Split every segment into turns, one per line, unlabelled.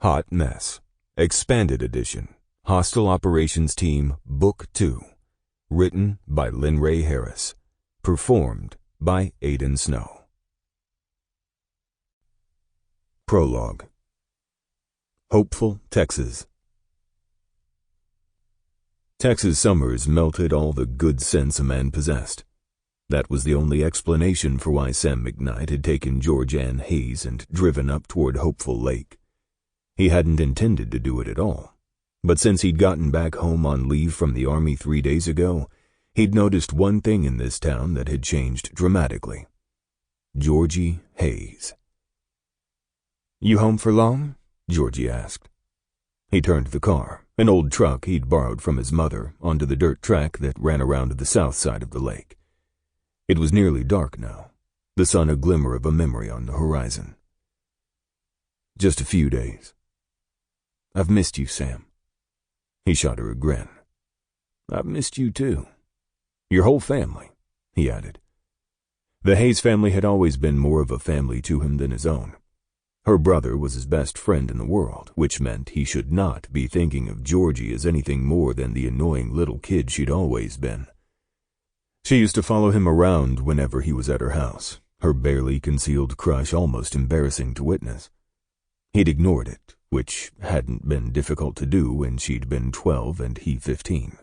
Hot Mess, Expanded Edition, Hostile Operations Team, Book 2. Written by Lynn Raye Harris. Performed by Aiden Snow. Prologue. Hopeful, Texas. Texas summers melted all the good sense a man possessed. That was the only explanation for why Sam McKnight had taken Georgeanne Hayes and driven up toward Hopeful Lake. He hadn't intended to do it at all, but since he'd gotten back home on leave from the Army 3 days ago, he'd noticed one thing in this town that had changed dramatically. Georgie Hayes. "You home for long?" Georgie asked. He turned the car, an old truck he'd borrowed from his mother, onto the dirt track that ran around the south side of the lake. It was nearly dark now, the sun a glimmer of a memory on the horizon. "Just a few days." "I've missed you, Sam." He shot her a grin. "I've missed you too. Your whole family," he added. The Hayes family had always been more of a family to him than his own. Her brother was his best friend in the world, which meant he should not be thinking of Georgie as anything more than the annoying little kid she'd always been. She used to follow him around whenever he was at her house, her barely concealed crush almost embarrassing to witness. He'd ignored it, which hadn't been difficult to do when she'd been 12 and he 15.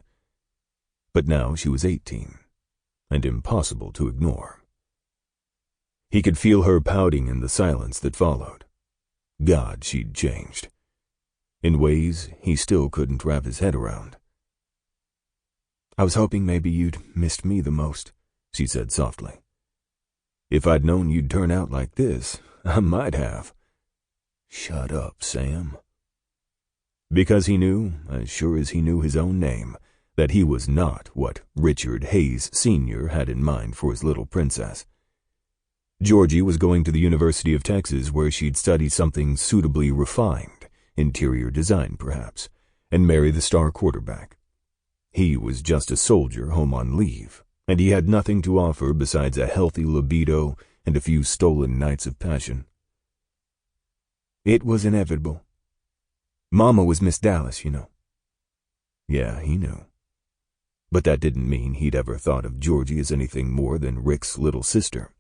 But now she was 18, and impossible to ignore. He could feel her pouting in the silence that followed. God, she'd changed. In ways he still couldn't wrap his head around. "I was hoping maybe you'd missed me the most," she said softly. "If I'd known you'd turn out like this, I might have." "Shut up, Sam." Because he knew, as sure as he knew his own name, that he was not what Richard Hayes Sr. had in mind for his little princess. Georgie was going to the University of Texas, where she'd study something suitably refined, interior design perhaps, and marry the star quarterback. He was just a soldier home on leave, and he had nothing to offer besides a healthy libido and a few stolen nights of passion. "It was inevitable. Mama was Miss Dallas, you know." Yeah, he knew. But that didn't mean he'd ever thought of Georgie as anything more than Rick's little sister.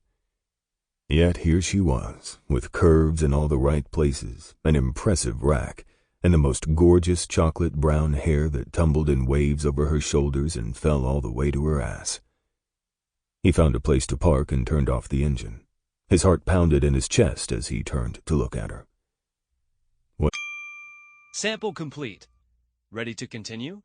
Yet here she was, with curves in all the right places, an impressive rack, and the most gorgeous chocolate brown hair that tumbled in waves over her shoulders and fell all the way to her ass. He found a place to park and turned off the engine. His heart pounded in his chest as he turned to look at her.
Sample complete. Ready to continue?